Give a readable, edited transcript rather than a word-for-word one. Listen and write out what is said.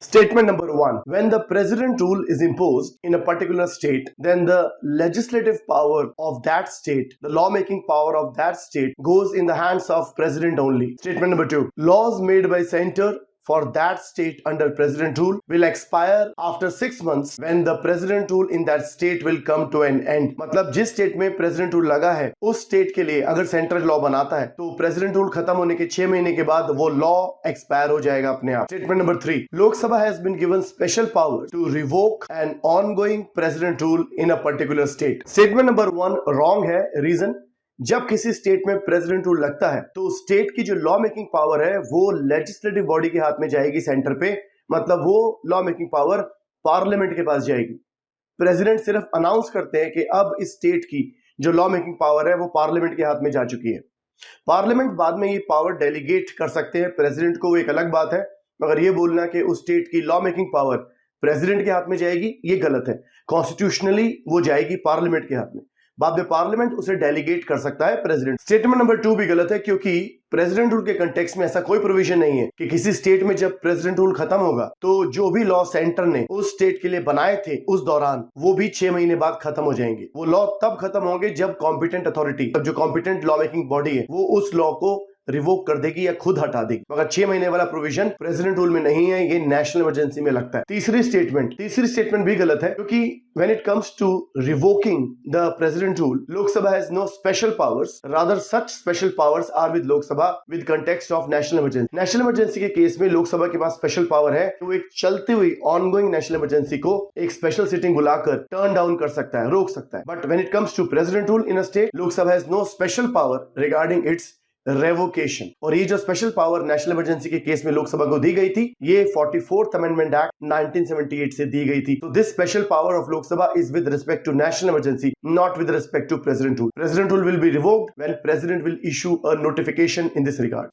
Statement number 1. When the president rule is imposed in a particular state, then the legislative power of that state, the lawmaking power of that state goes in the hands of president only. Statement number 2. Laws made by center for that state under president rule will expire after 6 months when the president rule in that state will come to an end. मतलब जिस state में president rule लगा है उस state के लिए अगर central law बनाता है तो प्रेसिडेंट रूल खत्म होने के 6 महीने के बाद वो लॉ एक्सपायर हो जाएगा अपने आप. Statement number 3. Lok Sabha has been given special power to revoke an ongoing president rule in a particular state. Statement number 1 wrong है. रीजन, जब किसी स्टेट में प्रेसिडेंट रूल लगता है तो स्टेट की जो लॉ मेकिंग पावर है वो लेजिस्लेटिव बॉडी के हाथ में जाएगी सेंटर पे. मतलब वो लॉ मेकिंग पावर पार्लियामेंट के पास जाएगी. प्रेसिडेंट सिर्फ अनाउंस करते हैं कि अब इस स्टेट की जो लॉ मेकिंग पावर है वो पार्लियामेंट के हाथ में जा चुकी है. पार्लियामेंट बाद में ये पावर डेलीगेट कर सकते हैं प्रेसिडेंट को, वो एक अलग बात है. मगर ये बोलना कि उस स्टेट की लॉ मेकिंग पावर प्रेसिडेंट के हाथ में जाएगी ये गलत है. कॉन्स्टिट्यूशनली वो जाएगी पार्लियामेंट के हाथ में. बाद में पार्लियामेंट उसे डेलीगेट कर सकता है प्रेसिडेंट. स्टेटमेंट नंबर 2 भी गलत है क्योंकि प्रेसिडेंट रूल के कंटेक्स्ट में ऐसा कोई प्रोविजन नहीं है कि किसी स्टेट में जब प्रेसिडेंट रूल खत्म होगा तो जो भी लॉ सेंटर ने उस स्टेट के लिए बनाए थे उस दौरान वो भी 6 महीने बाद खत्म हो जाएंगे. वो लॉ तब खत्म होंगे जब कॉम्पिटेंट अथॉरिटी, जो कॉम्पिटेंट लॉ मेकिंग बॉडी है, वो उस लॉ को रिवोक कर देगी या खुद हटा देगी. मगर 6 महीने वाला प्रोविजन प्रेसिडेंट रूल में नहीं है, ये नेशनल इमरजेंसी में लगता है. तीसरी स्टेटमेंट भी गलत है क्योंकि when it comes to revoking the president rule, Lok Sabha has no special powers. Rather, such special powers are with Lok Sabha with context of national emergency. National emergency के case में लोक सभा के पास special power है. वो एक चलती हुई ongoing national emergency को एक स्पेशल सिटिंग बुलाकर टर्न डाउन कर सकता है, रोक सकता है. But when it comes to president rule in a state, Lok Sabha has no special power regarding its revocation. और ये जो स्पेशल पावर नेशनल इमरजेंसी के केस में लोकसभा को दी गई थी ये 44th अमेंडमेंट एक्ट 1978 से दी गई थी. तो this special power of Lok Sabha is with respect to national emergency, not with respect to president rule. President rule will be revoked when president will issue a notification in this regard.